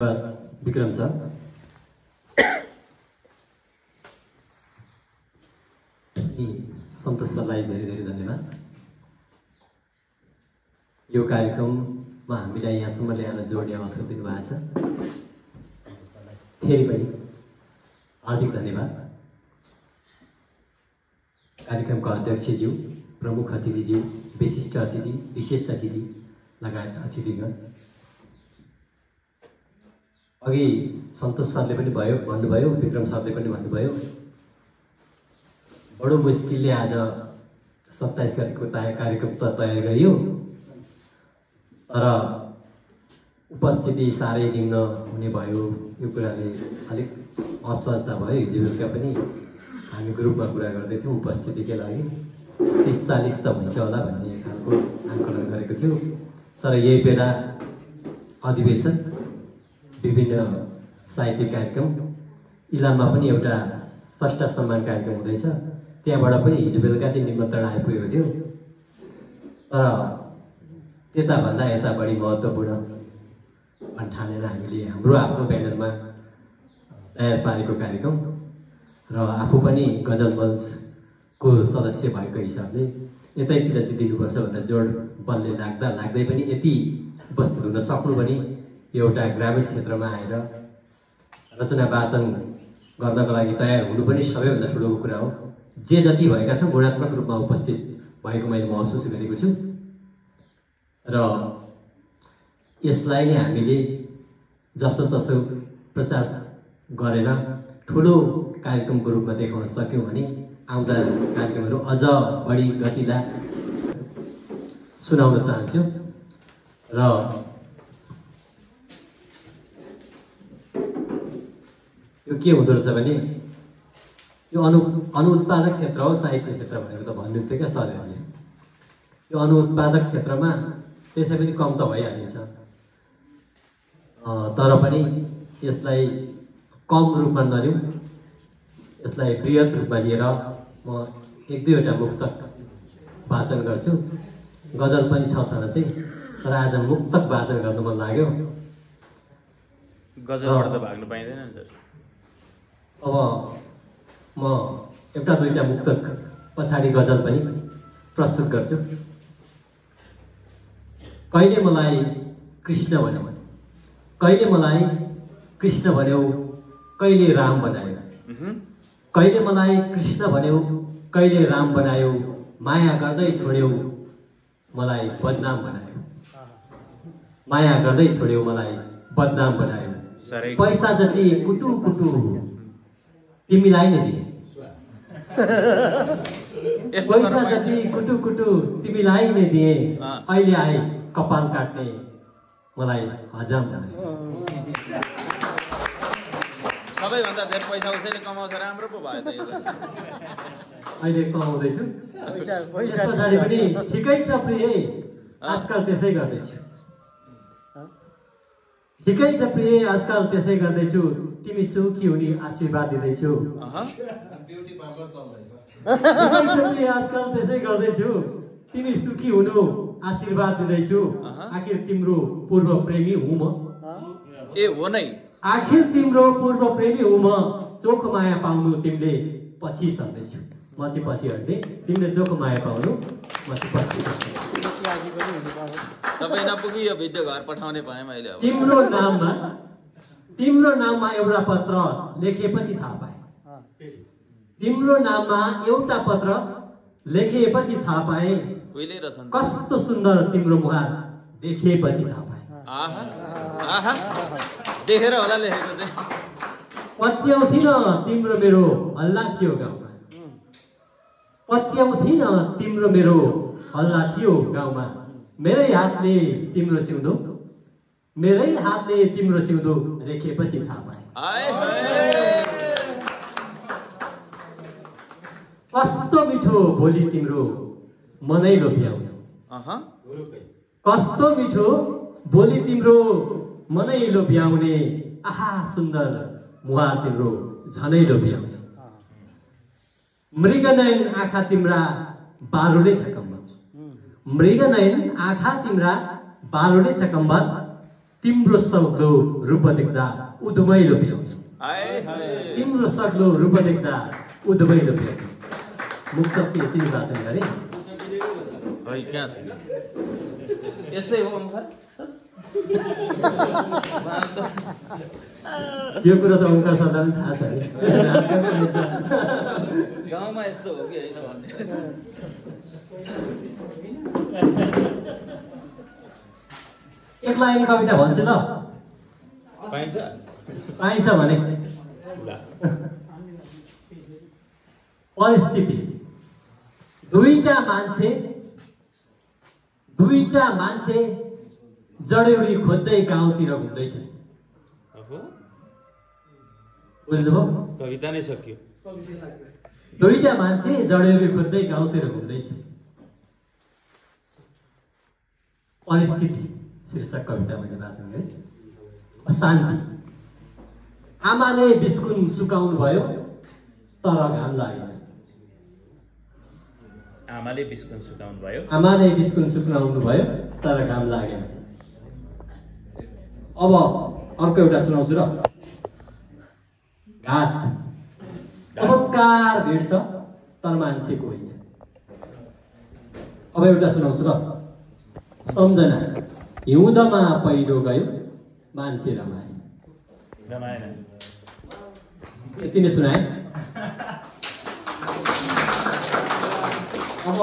Vikram sir सन्तोष सरलाई धेरै धेरै धन्यवाद। यो कार्यक्रममा हामीलाई यहाँसम्म ल्याएर जोड्ने अवसर दिनुभएको छ। फेरि पनि हार्दिक धन्यवाद। कार्यक्रमका अध्यक्षज्यू, प्रमुख अतिथिज्यू, विशिष्ट अतिथि, विशेष अतिथि लगायत अतिथिगण, अघि सन्तोष सरले पनि भन्नुभयो, विक्रम सरले पनि भन्नुभयो, बडो मुस्किलले आज 27 गतिको कार्यक्रम त तयार गरियो, तर उपस्थिति साह्रै निम्न हुने भयो। यो कुराले अलिक असहजता भयो। हिजो बेलुका पनि हामी ग्रुपमा कुरा गर्दैथ्यौँ, उपस्थितिकै लागि 30-40 त हुन्छ होला भन्ने खालको आकलन गरेको थियो। तर यही बेला अधिवेशन, विभिन्न साहित्यिक कार्यक्रम, इलाममा पनि एउटा स्रष्टा सम्मान कार्यक्रम हुँदैछ। त्यहाँबाट पनि हिजो बेलुका चाहिँ निमन्त्रण आइपुगेको थियो। तर त्यताभन्दा यता बढी महत्त्वपूर्ण ठानेर हामीले हाम्रो आफ्नो ब्यानरमा तयार पारेको कार्यक्रम र आफू पनि गजल मञ्चको सदस्य भएको हिसाबले यतैतिर चाहिँ दिनुपर्छ भनेर जोड बलले लाग्दै पनि यति उपस्थित हुन सक्नु पनि एउटा ग्रामीण क्षेत्रमा आएर रचना वाचन गर्नको लागि तयार हुनु पनि सबैभन्दा ठुलो कुरा हो। जे जति भएका छन् गुणात्मक रूपमा उपस्थित भएको मैले महसुस गरेको छु र यसलाई नै हामीले जसोतसो प्रचार गरेर ठुलो कार्यक्रमको रूपमा देखाउन सक्यौँ भने आउँदा कार्यक्रमहरू अझ बढी गतिला सुनाउन चाहन्छु। र यो के हुँदो रहेछ भने यो अनुत्पादक क्षेत्र हो, साहित्य क्षेत्र भनेर त भन्नु थियो क्या सरहरूले। यो अनुत्पादक क्षेत्रमा त्यसै पनि कम त भइहालिन्छ, तर पनि यसलाई कम रूपमा नलिउँ, यसलाई बृहत रूपमा लिएर म 1-2वटा मुक्तक वाचन गर्छु। गजल पनि छ साँच्चै, तर आज मुक्तक वाचन गर्नु मन लाग्यो। गजलबाट त भाग्नु पाइँदैन नि त। अब म 1-2 मुक्तक पछाडि गजल पनि प्रस्तुत गर्छु। कहिले मलाई कृष्ण भन्यो, कहिले मलाई कृष्ण भन्यो, कहिले राम बनायो, कहिले मलाई कृष्ण भन्यो, कहिले राम बनायो, माया गर्दै छोड्यो मलाई बदनाम बनायो, माया गर्दै छोड्यो मलाई बदनाम बनायो, पैसा जति कुटु कुटु तिमीलाई नै दिए, पैसा जति कुटु कुटु तिमीलाई नै दिए, अहिले आए कपाल काट्ने मलाई हजाम बनायो। सबैभन्दा धेरै पैसा उसैले कमाउँछ, राम्रो पो भयो त यो त। अहिले कमाउँदैछु, पछाडि पनि ठिकै छ प्रिय, आजकल त्यसै गर्दैछु, ठिकै छ प्रिय, आजकल त्यसै गर्दैछु, तिमी सुखी हुने आशीर्वाद दिँदैछु, ब्युटी पार्लर चल्दैछ, ठिकै छ प्रिय, आजकल त्यसै गर्दैछु, तिमी सुखी हुनु आशीर्वाद दिँदैछु, आखिर तिम्रो पूर्व प्रेमी हुँ म, ए हो नै, आखिर तिम्रो पूर्व प्रेमी हुँ म, चोख माया पाउनु तिमीले पछि सर्दैछु, म चाहिँ पछि हट्ने, तिमीले चोख माया पाउनु म चाहिँ पछि सर्दैछु। तपाईँ नपुगी यो भिडियो घर पठाउने भएँ मैले। अब तिम्रो नाममा एउटा पत्र लेखिएपछि थाहा पाएँ, तिम्रो नाममा एउटा पत्र लेखिएपछि थाहा पाएँ, कस्तो सुन्दर तिम्रो मुहार देखिएपछि थाहा पाएँ। आहा आहा देखेर होला लेखेको चाहिँ। पत्याउँथिन तिम्रो मेरो हल्ला थियो गाउँमा, पत्याउँथिन तिम्रो मेरो हल्ला थियो गाउँमा, मेरै हातले तिम्रो सिउँदो, मेरै हातले तिम्रो सिउँदो रेखेपछि थाहा पाएँ। कस्तो मिठो बोली तिम्रो मनै लोभ्याउने, कस्तो मिठो बोली तिम्रो मनै लोभ्याउने, आहा सुन्दर मुहार तिम्रो झनै लोभ्याउने, मृगनयन आँखा तिम्रा बारुले छ कम्बल, मृगनयन आँखा तिम्रा बारुले छ कम्बल, तिम्रो सक्लो रूप देख्दा उधुमैलो भ्याउने हाय हाय तिम्रो सक्लो रूप देख्दा उधुमैलो भ्याउने मुक्त यति भाषण गरे खै कहाँ छ यस्तै हो ओमकार यो कुरा त ओमकार सरलाई थाहा छ नि गाउँमा यस्तो हो कि होइन भन्ने एक लाइन कविता भन्छु ल पाइन्छ पाइन्छ भने ल परिस्थिति दुईटा मान्छे जडेउरी खोज्दै गाउँतिर घुम्दैछ अहो बुझ्नुभयो कविता नै सकियो दुईटा मान्छे जडेउरी खोज्दै गाउँतिर घुम्दैछ परिस्थिति शीर्षक कविता मैले वाचन गरेँ अशान्ति आमाले बिस्कुन सुकाउनु भयो तर घाम लागेन आमाले बिस्कुन सुकाउनु भयो तर घाम लागेन अब अर्को एउटा सुनाउँछु र घाट चमत्कार भिड छ तर मान्छेको होइन अब एउटा सुनाउँछु र सम्झना हिउँदमा पहिरो गयो मान्छे रमाएन यति नै सुनाए अब